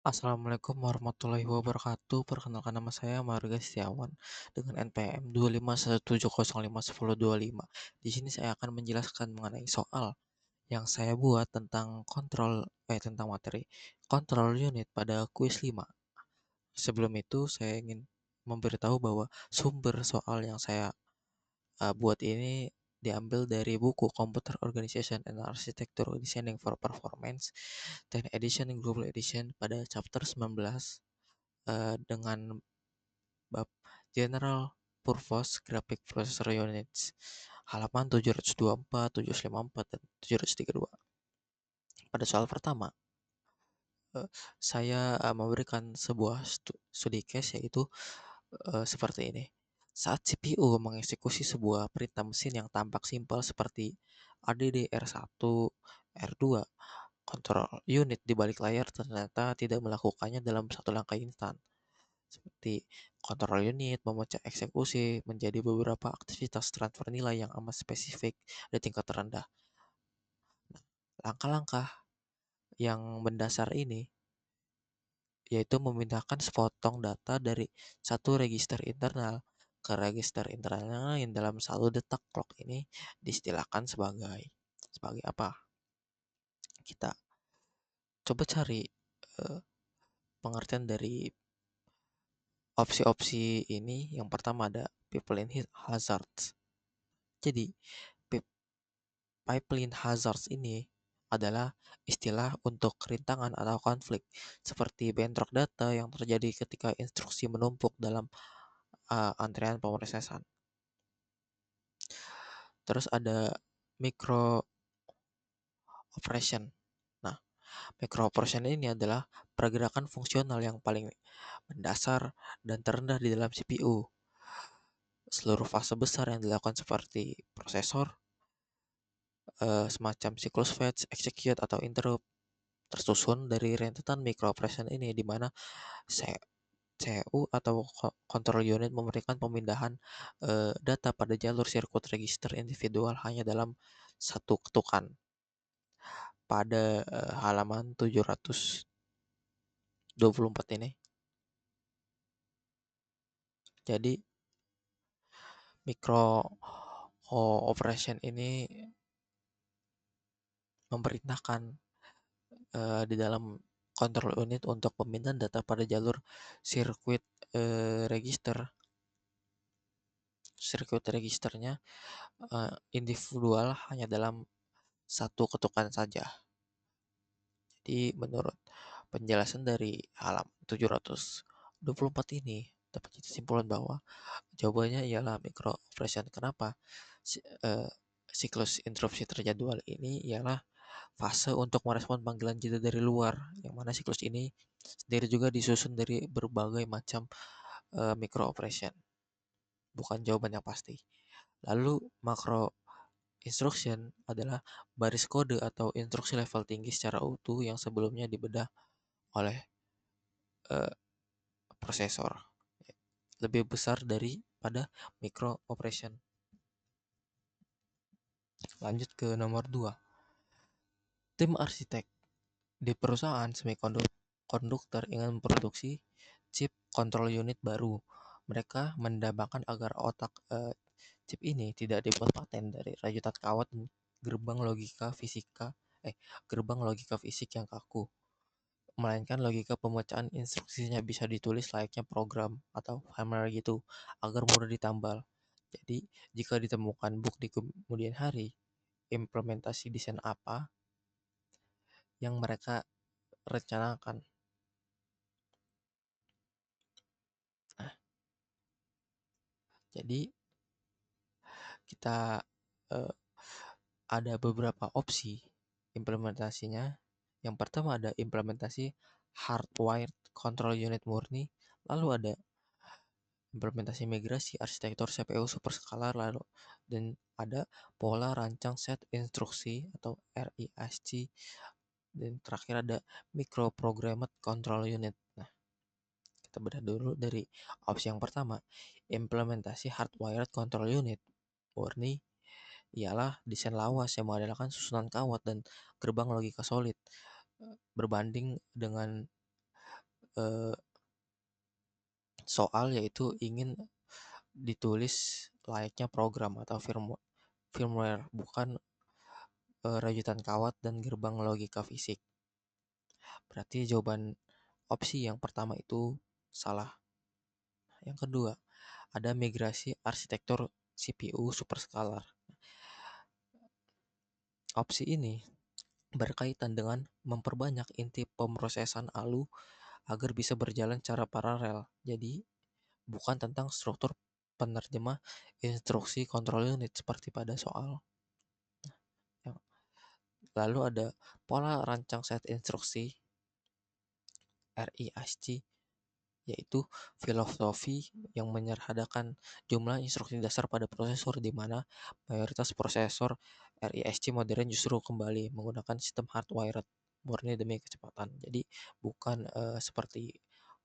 Assalamualaikum warahmatullahi wabarakatuh. Perkenalkan nama saya Marga Setiawan dengan NPM 251705105. Di sini saya akan menjelaskan mengenai soal yang saya buat tentang materi kontrol unit pada kuis 5. Sebelum itu saya ingin memberitahu bahwa sumber soal yang saya buat ini diambil dari buku Computer Organization and Architecture Designing for Performance 10 edition and Global Edition pada chapter 19 dengan bab General Purpose Graphic Processor Units halaman 724, 754, dan 732. Pada soal pertama, saya memberikan sebuah studi case yaitu seperti ini. Saat CPU mengeksekusi sebuah perintah mesin yang tampak simpel seperti ADD R1, R2, kontrol unit di balik layar ternyata tidak melakukannya dalam satu langkah instan. Seperti kontrol unit memecah eksekusi menjadi beberapa aktivitas transfer nilai yang amat spesifik di tingkat terendah. Langkah-langkah yang mendasar ini yaitu memindahkan sepotong data dari satu register internal ke register internal lain dalam satu detak clock. Ini diistilahkan sebagai apa? Kita coba cari pengertian dari opsi-opsi ini. Yang pertama ada pipeline hazards. Jadi pipeline hazards ini adalah istilah untuk kerintangan atau konflik, seperti bentrok data yang terjadi ketika instruksi menumpuk dalam antrean pemrosesan. Terus ada micro operation. Nah, micro operation ini adalah pergerakan fungsional yang paling mendasar dan terendah di dalam CPU. Seluruh fase besar yang dilakukan seperti prosesor, semacam siklus fetch, execute, atau interrupt tersusun dari rentetan microoperation ini, di mana CPU atau control unit memberikan pemindahan data pada jalur sirkuit register individual hanya dalam satu ketukan. Pada halaman 724 ini. Jadi micro operation ini memerintahkan di dalam control unit untuk pemindahan data pada jalur sirkuit registernya individual hanya dalam satu ketukan saja. Jadi menurut penjelasan dari halaman 724 ini dapat kesimpulan bahwa jawabannya ialah micro operation. Kenapa? Siklus interupsi terjadwal ini ialah fase untuk merespon panggilan jeda dari luar, yang mana siklus ini sendiri juga disusun dari berbagai macam micro operation. Bukan jawaban yang pasti. Lalu makro instruction adalah baris kode atau instruksi level tinggi secara utuh yang sebelumnya dibedah oleh prosesor, lebih besar daripada micro operation. Lanjut ke nomor 2. Tim arsitek di perusahaan semikonduktor ingin memproduksi chip control unit baru. Mereka mendambakan agar chip ini tidak dibuat paten dari rajutan kawat dan gerbang logika fisik yang kaku, melainkan logika pemecahan instruksinya bisa ditulis layaknya program atau firmware gitu, agar mudah ditambal. Jadi, jika ditemukan bug di kemudian hari, implementasi desain apa yang mereka rencanakan. Nah, jadi kita ada beberapa opsi implementasinya. Yang pertama ada implementasi hardwired control unit murni, lalu ada implementasi migrasi arsitektur CPU superskala, lalu dan ada pola rancang set instruksi atau RISC, dan terakhir ada microprogrammed control unit. Nah, kita bedah dulu dari opsi yang pertama, implementasi hardwired control unit murni ialah desain lawas yang mengandalkan susunan kawat dan gerbang logika solid berbanding dengan eh, soal yaitu ingin ditulis layaknya program atau firmware, bukan rajutan kawat dan gerbang logika fisik. Berarti jawaban opsi yang pertama itu salah. Yang kedua, ada migrasi arsitektur CPU superscalar. Opsi ini berkaitan dengan memperbanyak inti pemrosesan ALU agar bisa berjalan secara paralel. Jadi, bukan tentang struktur penerjemah instruksi control unit seperti pada soal. Lalu ada pola rancang set instruksi RISC, yaitu filosofi yang menyederhanakan jumlah instruksi dasar pada prosesor, di mana mayoritas prosesor RISC modern justru kembali menggunakan sistem hardwired murni demi kecepatan. Jadi bukan seperti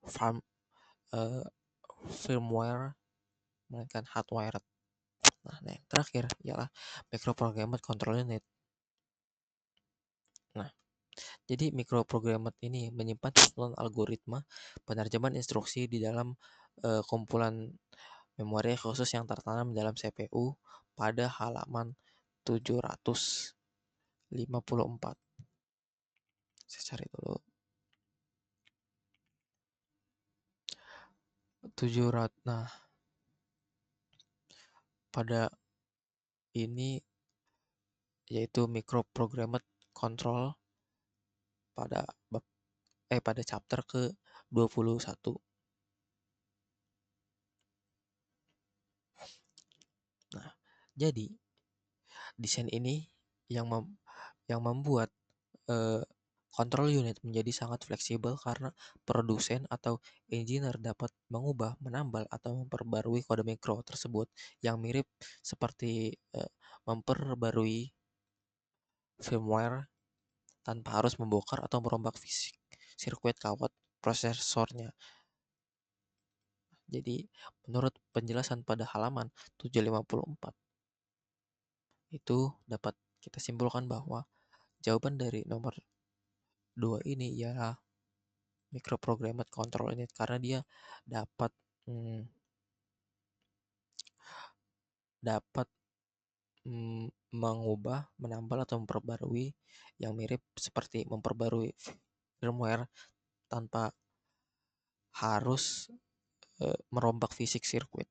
farm, uh, firmware, melainkan hardwired. Nah, yang terakhir ialah microprogrammed control unit. Nah, jadi microprogrammed ini menyimpan susunan algoritma penerjemahan instruksi di dalam kumpulan memori khusus yang tertanam dalam CPU pada halaman 754. Saya cari dulu. 700. Nah, pada ini yaitu microprogrammed control pada pada chapter ke 21. Nah, jadi desain ini yang membuat control unit menjadi sangat fleksibel karena produsen atau engineer dapat mengubah, menambal, atau memperbarui kode mikro tersebut yang mirip seperti memperbarui firmware tanpa harus membongkar atau merombak fisik sirkuit kawat prosesornya. Jadi, menurut penjelasan pada halaman 754, itu dapat kita simpulkan bahwa jawaban dari nomor 2 ini ialah microprogrammed control unit, karena dia dapat dapat mengubah, menambal, atau memperbarui yang mirip seperti memperbarui firmware tanpa harus merombak fisik sirkuit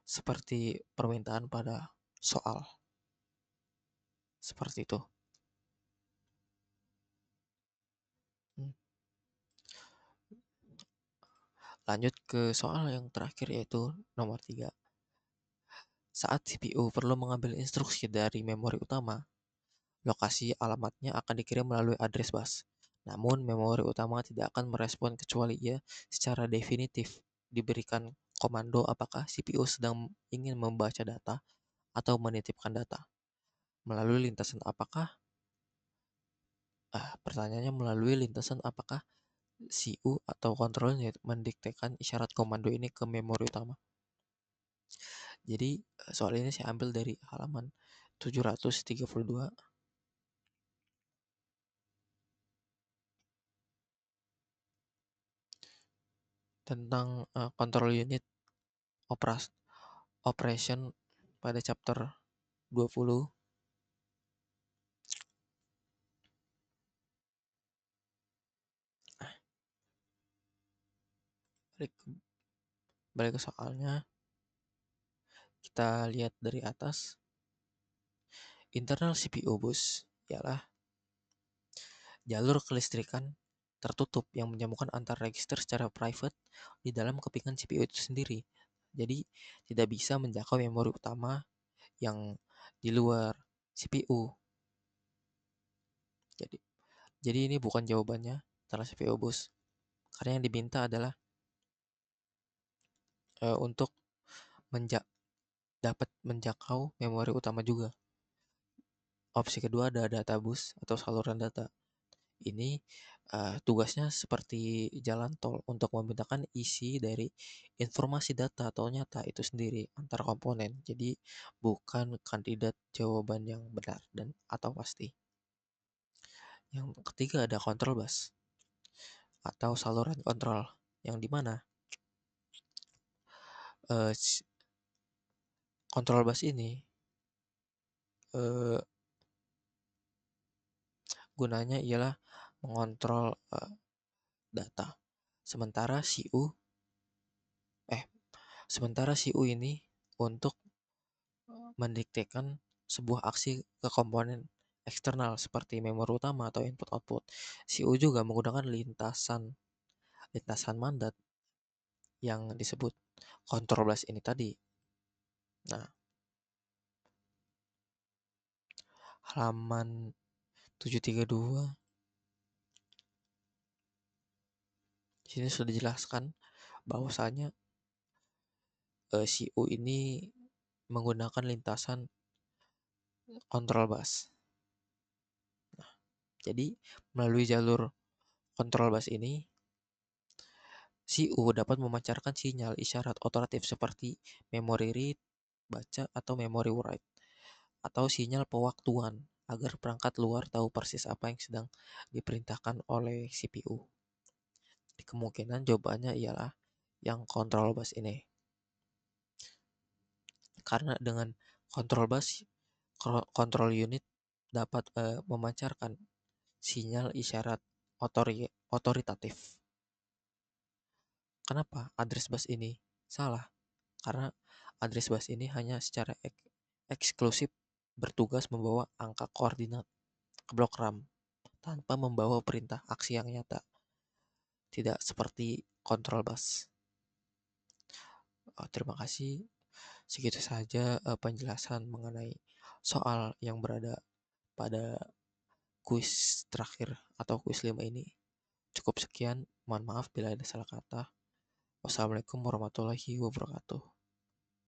seperti permintaan pada soal. Seperti itu. Lanjut ke soal yang terakhir, yaitu nomor 3. Saat CPU perlu mengambil instruksi dari memori utama, lokasi alamatnya akan dikirim melalui address bus. Namun, memori utama tidak akan merespon kecuali ia secara definitif diberikan komando apakah CPU sedang ingin membaca data atau menitipkan data. Melalui lintasan apakah? Pertanyaannya melalui lintasan apakah CU atau control unit mendiktekan isyarat komando ini ke memori utama. Jadi soal ini saya ambil dari halaman 732 tentang control unit operation pada chapter 20. Balik ke soalnya, kita lihat dari atas. Internal CPU bus ialah jalur kelistrikan tertutup yang menyambungkan antar register secara private di dalam kepingan CPU itu sendiri. Jadi tidak bisa menjangkau memori utama yang di luar CPU. Jadi ini bukan jawabannya internal CPU bus. Karena yang diminta adalah untuk dapat menjangkau memori utama juga. Opsi kedua ada data bus atau saluran data. Ini tugasnya seperti jalan tol untuk membedakan isi dari informasi data atau nyata itu sendiri antar komponen. Jadi bukan kandidat jawaban yang benar dan atau pasti. Yang ketiga ada control bus. atau saluran kontrol, yang dimana kontrol bus ini eh, gunanya ialah mengontrol data. Sementara CU eh sementara CU ini untuk mendiktekan sebuah aksi ke komponen eksternal seperti memori utama atau input output. CU juga menggunakan lintasan mandat yang disebut kontrol bus ini tadi. Nah, halaman 732 di sini sudah dijelaskan bahwasanya CU ini menggunakan lintasan kontrol bus. Jadi, melalui jalur kontrol bus ini, CU dapat memancarkan sinyal isyarat otoratif seperti memory read, baca, atau memory write, atau sinyal pewaktuan agar perangkat luar tahu persis apa yang sedang diperintahkan oleh CPU. Di kemungkinan jawabannya ialah yang kontrol bus ini. Karena dengan kontrol bus, kontrol unit dapat memancarkan sinyal isyarat otoritatif. Kenapa address bus ini salah? Karena address bus ini hanya secara eksklusif bertugas membawa angka koordinat ke blok RAM tanpa membawa perintah aksi yang nyata. Tidak seperti kontrol bus. Terima kasih. Segitu saja penjelasan mengenai soal yang berada pada kuis terakhir atau kuis 5 ini. Cukup sekian. Mohon maaf bila ada salah kata. Wassalamualaikum warahmatullahi wabarakatuh.